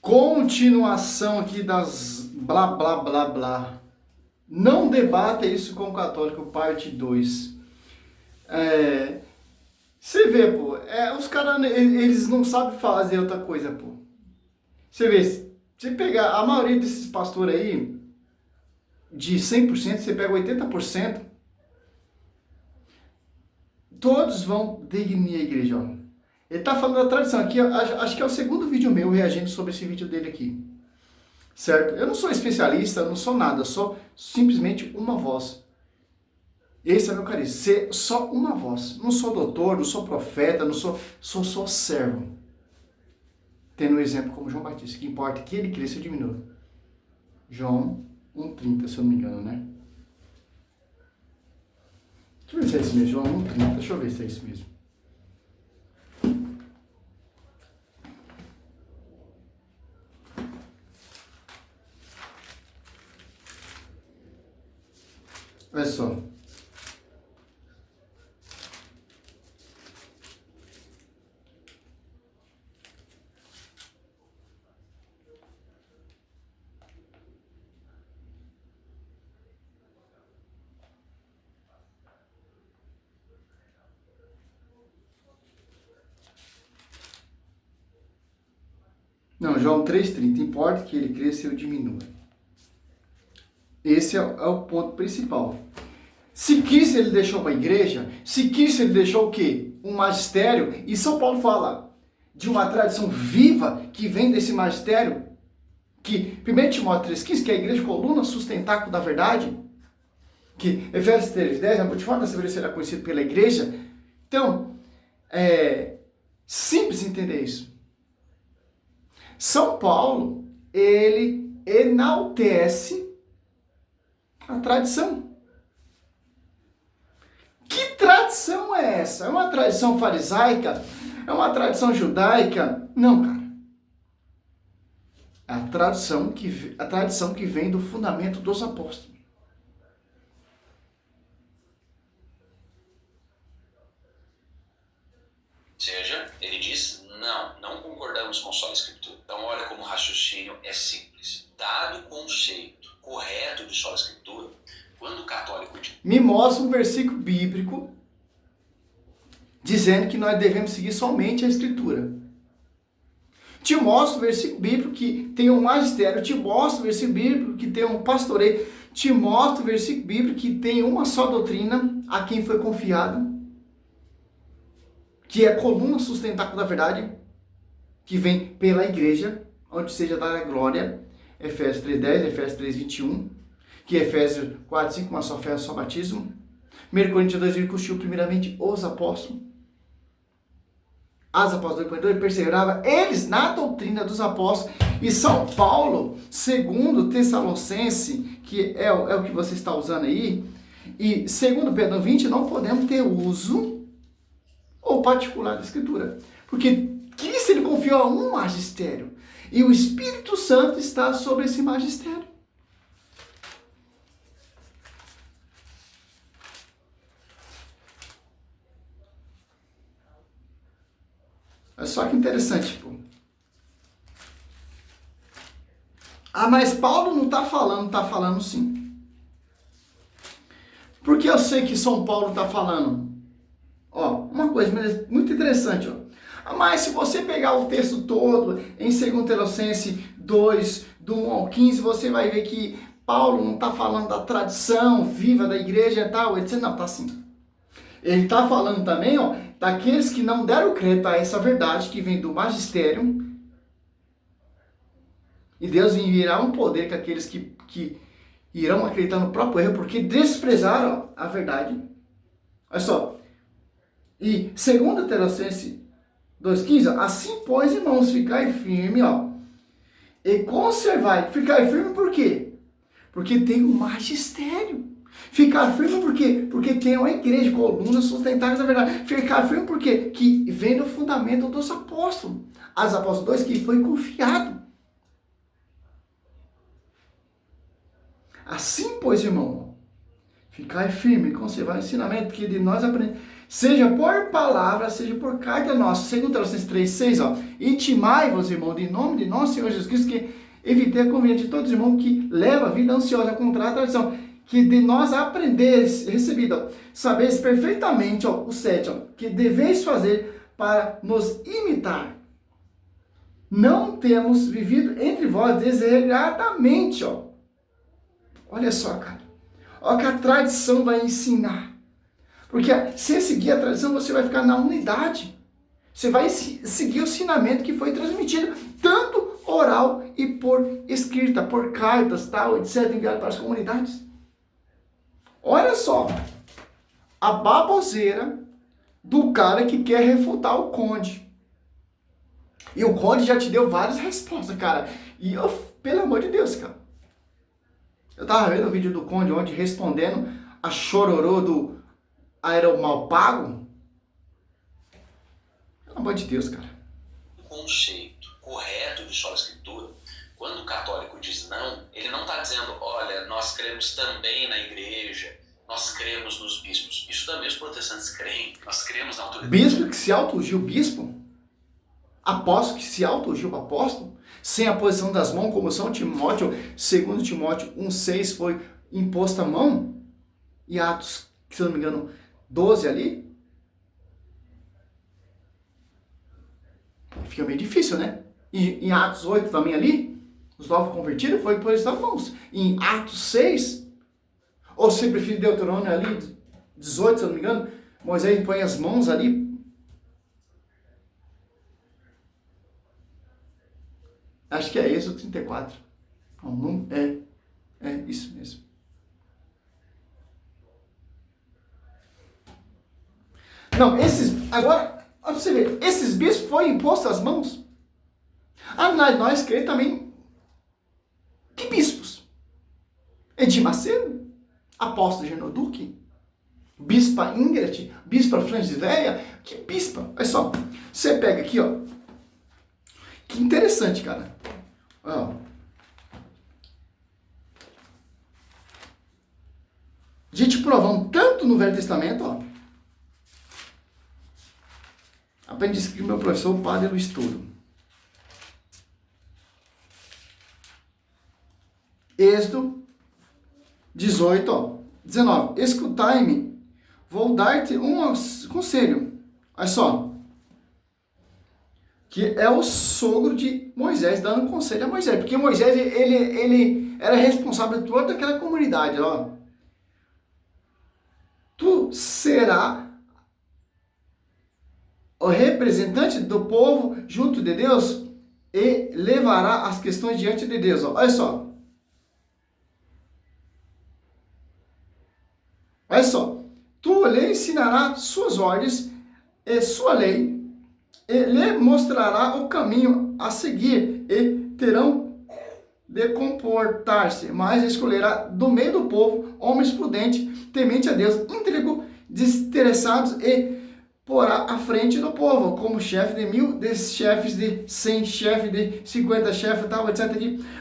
Continuação aqui das blá blá blá blá. Não debata isso com o católico, parte 2. Você vê, pô, os caras, eles não sabem fazer outra coisa, pô. Você vê, você pegar a maioria desses pastores aí, de 100%, você pega 80%, todos vão degrinir a igreja, ó. Ele tá falando da tradição aqui, acho que é o segundo vídeo meu reagindo sobre esse vídeo dele aqui. Certo? Eu não sou especialista, eu não sou nada, eu sou simplesmente uma voz. Esse é meu carisma, ser só uma voz. Não sou doutor, não sou profeta, não sou só servo. Tendo um exemplo como João Batista, que importa que ele cresça e diminua. João 1,30, se eu não me engano, né? Deixa eu ver se é isso mesmo, João 1,30, deixa eu ver se é isso mesmo. Olha só. Não, João 3,30. Importa que ele cresça e eu diminua. Esse é o ponto principal. Se Cristo ele deixou uma igreja, se Cristo ele deixou o quê? Um magistério, e São Paulo fala de uma tradição viva que vem desse magistério, que 1 Timóteo 3,15, que é a igreja coluna sustentáculo da verdade, que Efésios 3,10, a multiforme da sabedoria será conhecido pela igreja. Então, é simples entender isso. São Paulo, ele enaltece a tradição. Que tradição é essa? É uma tradição farisaica? É uma tradição judaica? Não, cara. É a tradição que vem do fundamento dos apóstolos. Ou seja, ele diz, não concordamos com só a Escritura. Então, olha como o raciocínio é simples. Dado o conceito correto de só a Escritura, quando o católico... Me mostra um versículo bíblico dizendo que nós devemos seguir somente a Escritura. Te mostro o versículo bíblico que tem um magistério, te mostro o versículo bíblico que tem um pastoreio, te mostro o versículo bíblico que tem uma só doutrina a quem foi confiado, que é a coluna sustentáculo da verdade, que vem pela igreja, onde seja dada a glória, Efésios 3,10, Efésios 3,21, que é Efésios 4,5, uma só fé, um só batismo, 1 Coríntios 2, constituiu primeiramente os apóstolos, as apóstolos 2,2, perseverava eles na doutrina dos apóstolos, e São Paulo, segundo Tessalonicense, que é o que você está usando aí, e segundo Pedro 20, não podemos ter uso ou particular da Escritura, porque Cristo ele confiou a um magistério, e o Espírito Santo está sobre esse magistério. Olha só que interessante, pô. Ah, mas Paulo não está falando sim. Porque eu sei que São Paulo está falando. Ó, uma coisa muito interessante, ó. Mas se você pegar o texto todo em 2 Tessalonicenses 2, do 1 ao 15, você vai ver que Paulo não está falando da tradição viva da igreja e tal, etc. Não, tá assim. Ele está falando também, ó, daqueles que não deram crédito a essa verdade que vem do magistério. E Deus enviará um poder que aqueles que irão acreditar no próprio erro, porque desprezaram a verdade. Olha só. E 2 Tessalonicenses 2,15, assim, pois, irmãos, ficai firme, ó, e conservai. Ficai firme por quê? Porque tem um magistério. Ficar firme por quê? Porque tem uma igreja, coluna sustentável da verdade. Ficar firme por quê? Que vem do fundamento dos apóstolos. As apóstolos 2 que foi confiado. Assim, pois, irmão, ficai firme, conservar o ensinamento que de nós aprendemos, seja por palavra, seja por carta nossa. 2 Tessalonicenses 3,6, ó. intimai-vos, irmãos, em nome de nosso Senhor Jesus Cristo, que evitei a conveniente de todos os irmãos que levam a vida ansiosa, ao contrário da tradição, que de nós aprendeis, recebido, sabeis perfeitamente, o 7, que deveis fazer para nos imitar. Não temos vivido entre vós desregradamente, Olha só, cara. Olha o que a tradição vai ensinar. Porque se seguir a tradição, você vai ficar na unidade. Você vai seguir o ensinamento que foi transmitido, tanto oral e por escrita, por cartas, tal, etc., enviado para as comunidades. Olha só, a baboseira do cara que quer refutar o conde. E o conde já te deu várias respostas, cara. E eu, pelo amor de Deus, cara. Eu tava vendo o vídeo do conde ontem respondendo a chororô do Aeromal Pago. Pelo amor de Deus, cara. O conceito correto de sola escritura, quando o católico diz não, ele não está dizendo, olha, nós cremos também na igreja, nós cremos nos bispos. Isso também os protestantes creem, nós cremos na autoridade. Bispo que se auto-ungiu bispo? Apóstolo que se auto-ungiu apóstolo? Sem a posição das mãos, como São Timóteo, 2 Timóteo 1,6 foi imposta a mão? E Atos, se eu não me engano, 12 ali? Fica meio difícil, né? E em Atos 8 também ali, os novos convertidos foi por as mãos. Em Atos 6, ou se prefere Deuteronômio ali, 18, se eu não me engano, Moisés põe as mãos ali. Acho que é Êxodo 34. Não, é isso mesmo. Não, agora, olha pra você ver, esses bispos foram impostos às mãos. Nós cremos também, que bispos? Edir Macedo, apóstolo Genoduque, bispa Ingrid, bispa Frangisvéia, que bispa? Olha só, você pega aqui, que interessante, cara. A gente provamos tanto no Velho Testamento, Aprendi que o meu professor, o padre Luiz Toro. Êxodo 18, 19. Escutai-me, vou dar-te um conselho. Olha só. Que é o sogro de Moisés dando conselho a Moisés. Porque Moisés, ele era responsável de toda aquela comunidade. Tu será o representante do povo junto de Deus e levará as questões diante de Deus. Olha só. Olha só. Tu lhe ensinarás suas ordens e sua lei, e lhe mostrará o caminho a seguir, e terão de comportar-se, mas escolherá do meio do povo homens prudentes, temente a Deus, íntegros, desinteressados, e porá à frente do povo, como chefe de 1000, de chefes de 100, chefe de 50, chefe tal, etc.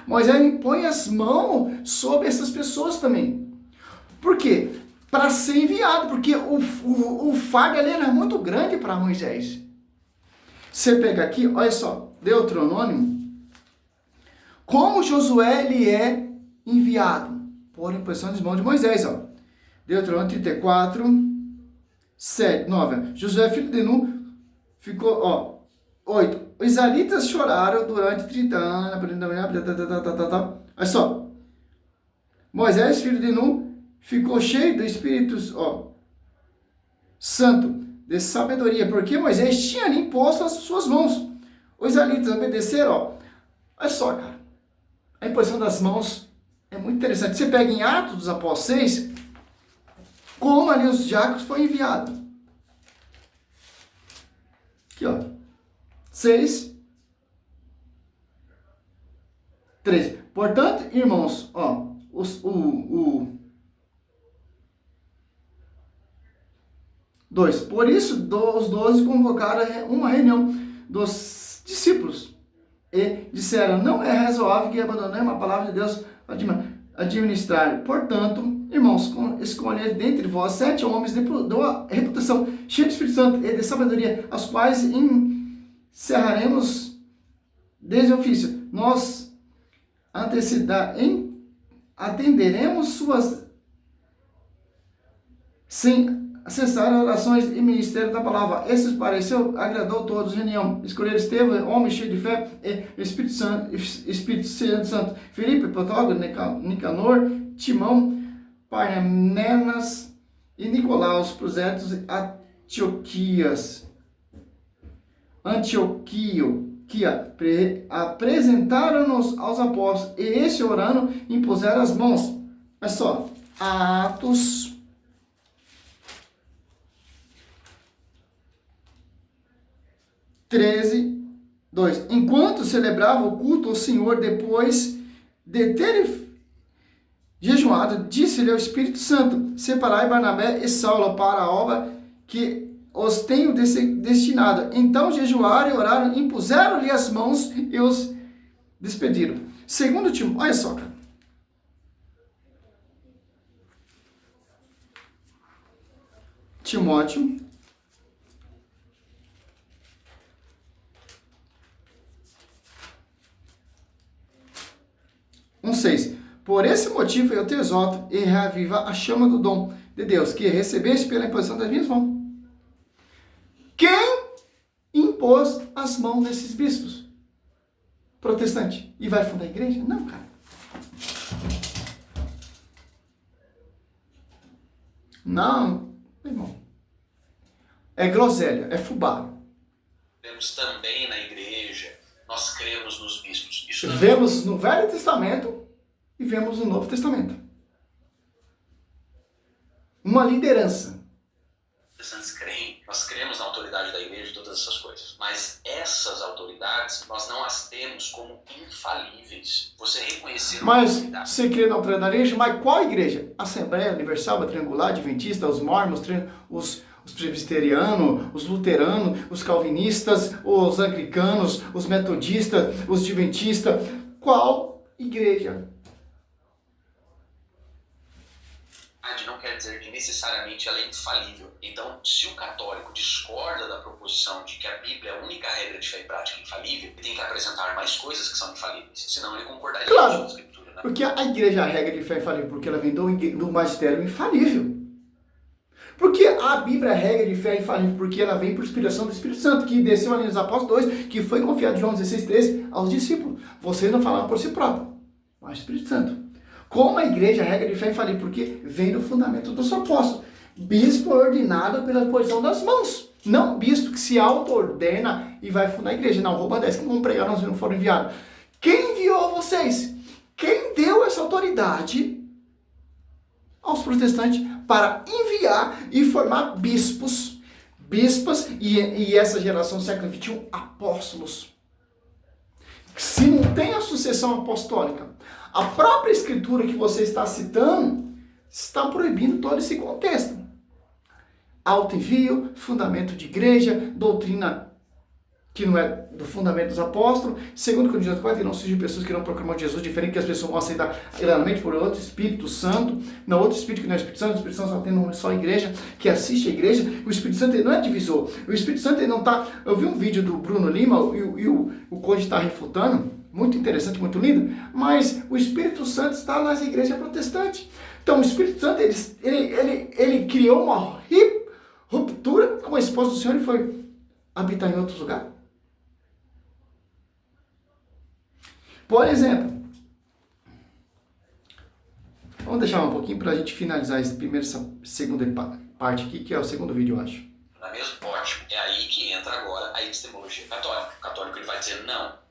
Moisés impõe as mãos sobre essas pessoas também. Por quê? Para ser enviado, porque o fardo ali era muito grande para Moisés. Você pega aqui, olha só, Deuteronômio, como Josué ele é enviado por imposição das mãos de Moisés, Deuteronômio 34, 7, 9. Josué, filho de Nun, ficou, 8. Os israelitas choraram durante 30 anos. Olha só. Moisés, filho de Nun, ficou cheio do Espírito Santo, de sabedoria, porque Moisés tinha ali imposto as suas mãos. Os israelitas obedeceram, Olha só, cara. A imposição das mãos é muito interessante. Você pega em Atos dos Apóstolos 6, como ali os diáconos foi enviado. Aqui, 6, 13. Portanto, irmãos, Dois. Por isso, os 12 convocaram uma reunião dos discípulos e disseram, não é razoável que abandonemos a palavra de Deus administrar. Portanto, irmãos, escolher dentre vós 7 homens de reputação, cheios de Espírito Santo e de sabedoria, aos quais cerraremos desde o ofício. Nós atenderemos suas sem cessar orações e ministério da palavra. Esse pareceu, agradou todos, reunião. Escolher Estevão, homem cheio de fé, e Espírito Santo. Filipe, Protógono, Nicanor, Timão, Parmenas e Nicolaus, prosélitos Antioquia, apresentaram-nos aos apóstolos, e este orando impuseram as mãos. Olha só, Atos 13:2. Enquanto celebrava o culto ao Senhor, depois de ter jejuado, disse-lhe ao Espírito Santo: separai Barnabé e Saulo para a obra que os tenho destinado. Então jejuaram e oraram, impuseram-lhe as mãos e os despediram. Segundo Timóteo, olha só, cara. Timóteo 1:6. Por esse motivo eu te exorto e reaviva a chama do dom de Deus, que recebeste pela imposição das minhas mãos. Quem impôs as mãos desses bispos? Protestante. E vai fundar a igreja? Não, cara. Não, irmão. É groselha, é fubá. Vemos também na igreja, nós cremos nos bispos. Isso não vemos no Velho Testamento e vemos no Novo Testamento. Uma liderança. Nós cremos na autoridade da igreja e todas essas coisas. Mas essas autoridades, nós não as temos como infalíveis. Você reconhecer uma autoridade. Mas você crê na autoridade da igreja? Mas qual igreja? Assembleia Universal, Triangular, Adventista, os Mormons, os presbiterianos, os luteranos, os calvinistas, os anglicanos, os metodistas, os adventistas. Qual igreja? Não quer dizer que necessariamente ela é infalível. Então, se o católico discorda da proposição de que a Bíblia é a única regra de fé e prática infalível, ele tem que apresentar mais coisas que são infalíveis, senão ele concordaria com a Escritura, né? Porque a igreja é a regra de fé infalível, porque ela vem do magistério infalível. Porque a Bíblia é a regra de fé infalível, porque ela vem por inspiração do Espírito Santo, que desceu ali nos Apóstolos 2, que foi confiado em João 16:13 aos discípulos. Vocês não falaram por si próprio, mas o Espírito Santo. Como a igreja, a regra de fé infalível, porque vem do fundamento dos apóstolos. Bispo ordenado pela posição das mãos. Não bispo que se auto-ordena e vai fundar a igreja. Não, rouba 10 que vão pregar, nós não foram enviados. Quem enviou vocês? Quem deu essa autoridade aos protestantes para enviar e formar bispos, bispas e essa geração do século XXI, apóstolos? Se não tem a sucessão apostólica, a própria escritura que você está citando está proibindo todo esse contexto. Auto-envio, fundamento de igreja, doutrina que não é do fundamento dos apóstolos. Segundo Coríntios 4, que não surgem pessoas que não proclamam Jesus diferente, que as pessoas vão aceitar claramente por outro Espírito Santo, não outro Espírito que não é Espírito Santo. O Espírito Santo só tem só a igreja, que assiste a igreja. O Espírito Santo ele não é divisor. O Espírito Santo ele não está... Eu vi um vídeo do Bruno Lima e o Conde está refutando, muito interessante, muito lindo, mas o Espírito Santo está nas igrejas protestantes. Então o Espírito Santo ele criou uma ruptura com a esposa do Senhor e foi habitar em outros lugares. Por exemplo, vamos deixar um pouquinho para a gente finalizar essa segunda parte aqui, que é o segundo vídeo, eu acho. Na mesma ótimo, é aí que entra agora a epistemologia católica. O católico ele vai dizer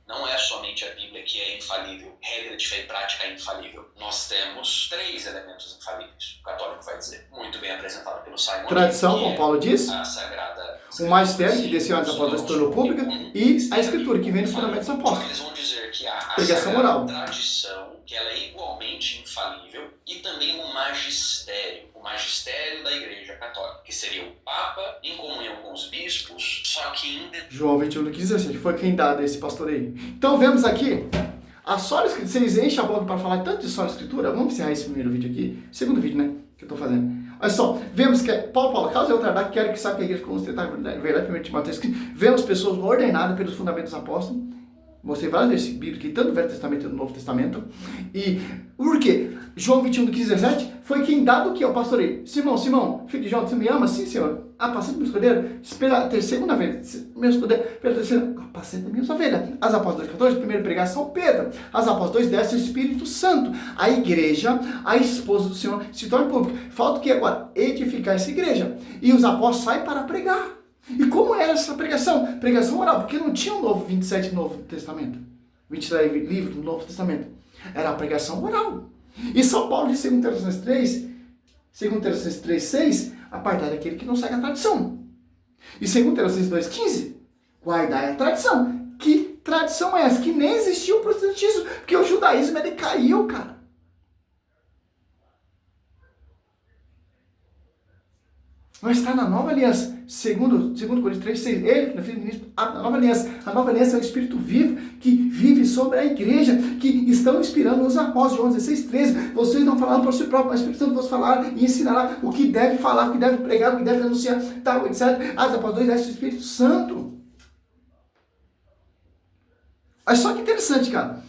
não é somente a Bíblia que é infalível, regra de fé e prática é infalível. Nós temos 3 elementos infalíveis. O católico vai dizer, muito bem apresentado pelo Simon. Tradição, como Paulo diz. A sagrada... O magistério, que desceu antes da apóstolos, se tornou pública, e a escritura, que vem do fundamento dos apóstolos. Eles vão dizer que a pregação oral. Tradição, que ela é igualmente infalível, e também o magistério da Igreja Católica, que seria o Papa, em comunhão com os bispos, só que João 21:17, foi quem dá desse pastoreio. Então vemos aqui, a sola escritura, vocês enchem a boca para falar tanto de sola escritura, vamos encerrar esse primeiro vídeo aqui, segundo vídeo, né, que eu estou fazendo. Olha só, vemos que Paulo, causa de outra quero que sabe que a igreja constante verdade, 1 Timóteo escrito, vemos pessoas ordenadas pelos fundamentos dos apóstolos. Mostrei vários versículos bíblicos, tanto no Velho Testamento quanto no Novo Testamento. E por quê? João 21, 15, 17, foi quem dado o que ao pastoreio? Simão, filho de João, você me ama? Sim, Senhor. Apacenta meu escudeiro? Pela segunda vez, meu escudeiro, pela terceira, apacenta minhas ovelhas. As Apóstolos 2,14, primeira pregação, Pedro. As Apóstolos 2,10, o Espírito Santo. A igreja, a esposa do Senhor, se torna pública. Falta o que agora? Edificar essa igreja. E os apóstolos saem para pregar. E como era essa pregação? Pregação oral, porque não tinha um novo 27 no Novo Testamento. 23 livros do Novo Testamento. Era a pregação oral. E São Paulo diz em 2 Tessalonicenses 3, 6, apartai daquele que não segue a tradição. E 2 Tessalonicenses 2,15, guardai a tradição. Que tradição é essa? Que nem existia o protestantismo, porque o judaísmo ele caiu, cara. Mas está na nova aliança. Segundo Coríntios 3, 6, ele, na filho do ministro, a nova aliança. A nova aliança é o Espírito vivo que vive sobre a igreja, que estão inspirando os apóstolos. João 16, 13. Vocês não falaram por si próprio, mas o Espírito Santo vos falar e ensinará o que deve falar, o que deve pregar, o que deve anunciar, tal, etc. As apóstolos 2, é o Espírito Santo. Olha só que interessante, cara.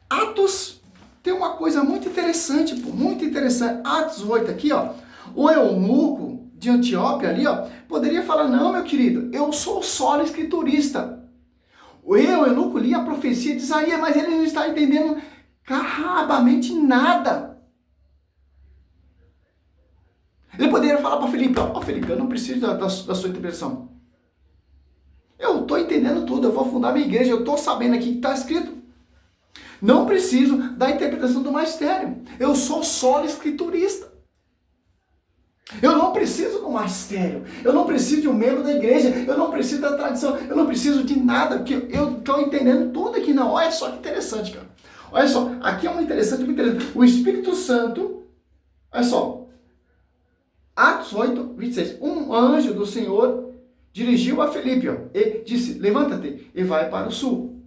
Atos tem uma coisa muito interessante, muito interessante. Atos 8 aqui, ó. O eunuco de Antíoco ali, ó, poderia falar, não, meu querido, eu sou só escriturista. O eunuco lia a profecia de Isaías, mas ele não está entendendo carrabamente nada. Ele poderia falar para Felipe, ó, Felipe, eu não preciso da sua interpretação. Eu estou entendendo tudo, eu vou fundar minha igreja, eu estou sabendo aqui que está escrito. Não preciso da interpretação do magistério. Eu sou só escriturista. Eu não preciso do magistério, eu não preciso de um membro da igreja, eu não preciso da tradição, eu não preciso de nada, porque eu estou entendendo tudo aqui. Não, olha só que interessante, cara. Olha só, aqui é muito interessante. O Espírito Santo, olha só, Atos 8, 26. Um anjo do Senhor dirigiu a Felipe, ó, e disse, levanta-te e vai para o sul,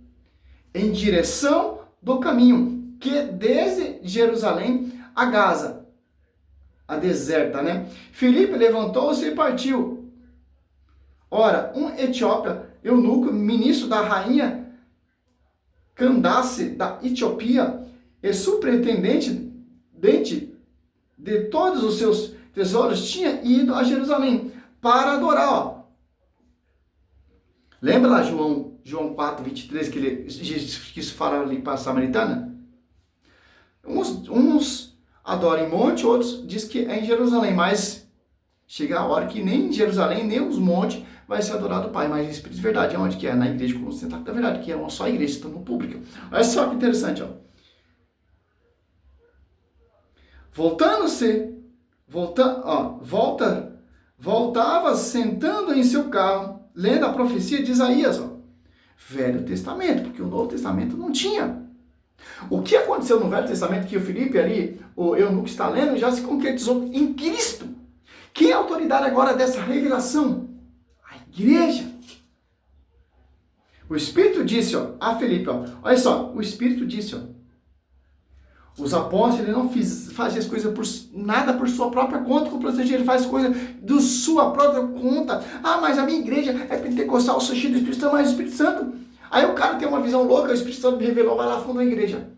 em direção do caminho, que desde Jerusalém a Gaza, a deserta, né? Filipe levantou-se e partiu. Ora, um etíope, eunuco, ministro da rainha Candace da Etiópia, e superintendente de todos os seus tesouros, tinha ido a Jerusalém para adorar, ó. Lembra lá João 4, 23, que ele quis falar ali para a samaritana? Uns adoram em monte, outros diz que é em Jerusalém, mas chega a hora que nem em Jerusalém, nem os montes vai ser adorado o Pai, mas em espírito de verdade, onde que é? Na igreja como centro da verdade, que é uma só igreja, estando pública. Olha só que interessante, ó. Voltava sentando em seu carro, lendo a profecia de Isaías, ó. Velho Testamento, porque o Novo Testamento não tinha. O que aconteceu no Velho Testamento, que o Filipe ali, o eunuco está lendo, já se concretizou em Cristo. Quem é a autoridade agora dessa revelação? A igreja. O Espírito disse, ó, a Filipe, ó, olha só, o Espírito disse, ó, os apóstolos, ele não fazia as coisas nada por sua própria conta, como ele faz coisas de sua própria conta. Ah, mas a minha igreja é pentecostal, sou cheio do Espírito Santo, mas o Espírito Santo. Aí o cara tem uma visão louca, o Espírito Santo me revelou, vai lá fundar a igreja.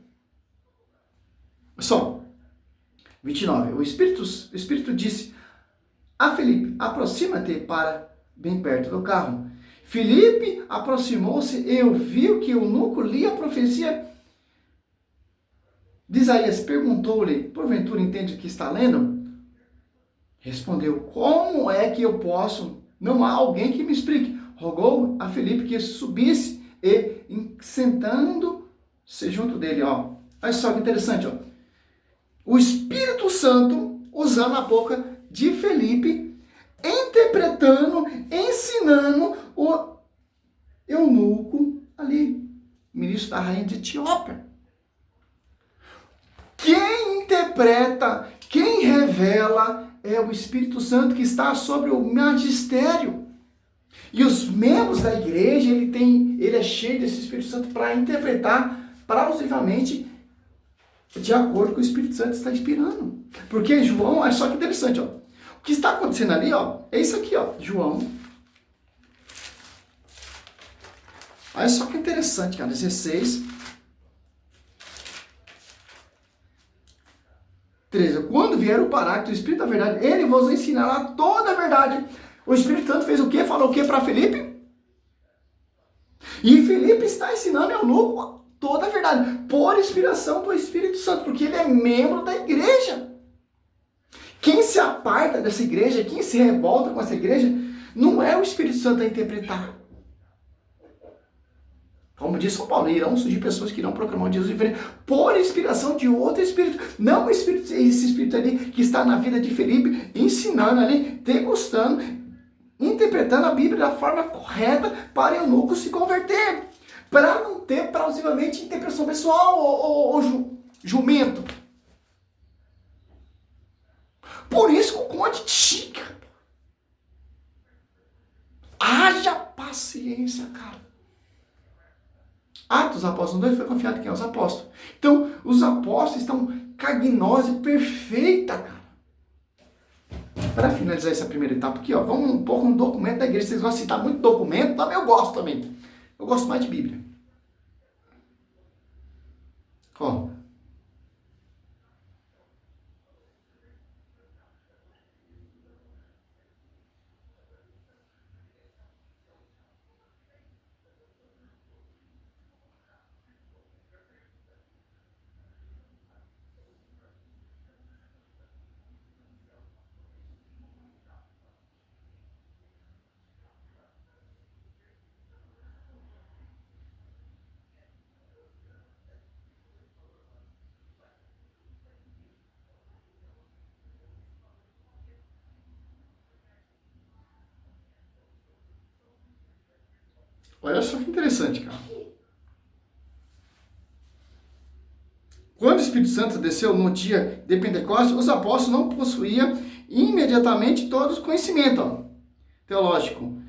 Só, 29, o Espírito disse a Filipe, aproxima-te para bem perto do carro. Filipe aproximou-se e ouviu que o eunuco lia a profecia de Isaías. Perguntou-lhe, porventura entende o que está lendo? Respondeu, como é que eu posso? Não há alguém que me explique. Rogou a Filipe que subisse e sentando-se junto dele, ó. Olha só que interessante, ó. O Espírito Santo usando a boca de Filipe, interpretando, ensinando o eunuco ali, ministro da rainha de Etiópia. Quem interpreta, quem revela é o Espírito Santo que está sobre o magistério. E os membros da igreja, ele é cheio desse Espírito Santo para interpretar plausivamente de acordo com o que o Espírito Santo está inspirando. Porque João, olha só que interessante, ó. O que está acontecendo ali, ó, é isso aqui, ó, João. Olha só que interessante, cara, 16, 13. Quando vier o Paráclito, o Espírito da Verdade, ele vos ensinará toda a verdade. O Espírito Santo fez o quê? Falou o quê para Felipe? E Felipe está ensinando eunuco toda a verdade, por inspiração do Espírito Santo, porque ele é membro da igreja. Quem se aparta dessa igreja, quem se revolta com essa igreja, não é o Espírito Santo a interpretar. Como diz São Paulo, irão surgir pessoas que irão proclamar Jesus diferente por inspiração de outro Espírito. Não o Espírito, esse Espírito ali que está na vida de Felipe, ensinando ali, degustando, interpretando a Bíblia da forma correta para o eunuco se converter. Para não ter plausivamente interpretação pessoal ou jumento. Por isso que o conde tica. Haja paciência, cara. Atos Apóstolos 2 foi confiado em quem? Os apóstolos. Então, os apóstolos estão com a gnose perfeita, cara. Para finalizar essa primeira etapa aqui, ó, vamos um pouco no documento da igreja. Vocês vão citar muito documento, também eu gosto também. Eu gosto mais de Bíblia. Ó. Olha só que interessante, cara. Quando o Espírito Santo desceu no dia de Pentecostes, os apóstolos não possuíam imediatamente todo o conhecimento teológico.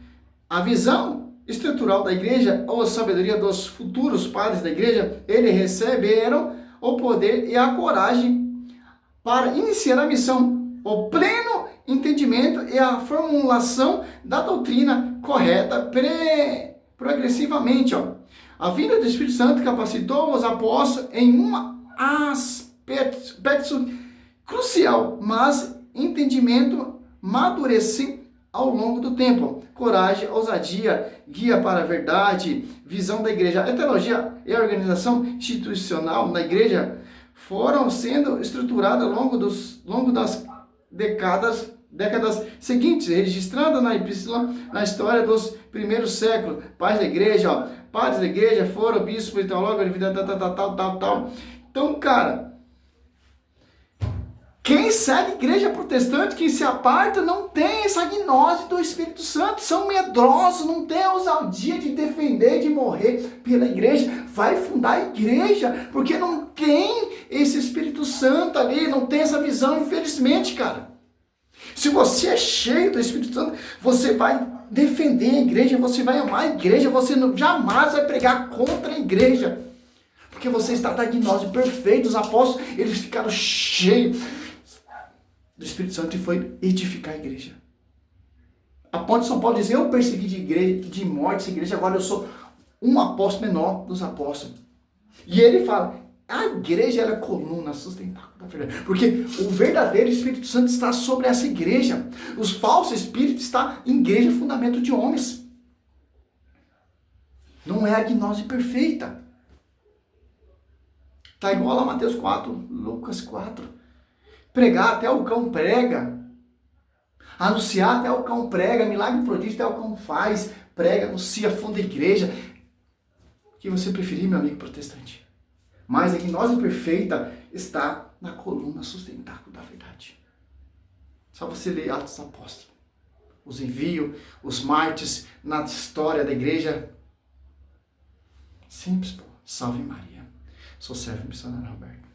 A visão estrutural da igreja, ou a sabedoria dos futuros padres da igreja, eles receberam o poder e a coragem para iniciar a missão, o pleno entendimento e a formulação da doutrina correta progressivamente. Ó. A vinda do Espírito Santo capacitou os apóstolos em um aspecto crucial, mas entendimento madurecer ao longo do tempo. Coragem, ousadia, guia para a verdade, visão da igreja. A teologia e a organização institucional da igreja foram sendo estruturadas ao longo das décadas seguintes, registrando na epístola, na história dos primeiros séculos. Padres da igreja, foram bispos, teólogos, tal. Então, cara, quem segue a igreja protestante, quem se aparta, não tem essa gnose do Espírito Santo, são medrosos, não tem a ousadia de defender, de morrer pela igreja, vai fundar a igreja, porque não tem esse Espírito Santo ali, não tem essa visão, infelizmente, cara. Se você é cheio do Espírito Santo, você vai defender a igreja, você vai amar a igreja, você jamais vai pregar contra a igreja. Porque você está da gnose perfeita. Os apóstolos, eles ficaram cheios do Espírito Santo e foi edificar a igreja. A ponto de São Paulo diz, eu persegui de morte essa igreja, agora eu sou um apóstolo menor dos apóstolos. E ele fala, a igreja era a coluna sustentável da verdade. Porque o verdadeiro Espírito Santo está sobre essa igreja. Os falsos espíritos estão em igreja, fundamento de homens. Não é a gnose perfeita. Está igual a Mateus 4, Lucas 4. Pregar até o cão prega. Anunciar até o cão prega. Milagre prodígio até o cão faz. Prega, anuncia, funda a igreja. O que você preferir, meu amigo protestante? Mas a gnose perfeita está na coluna sustentável da verdade. Só você ler Atos dos Apóstolos. Os envios, os mártires na história da igreja. Simples, pô. Salve Maria. Sou servo missionário Roberto.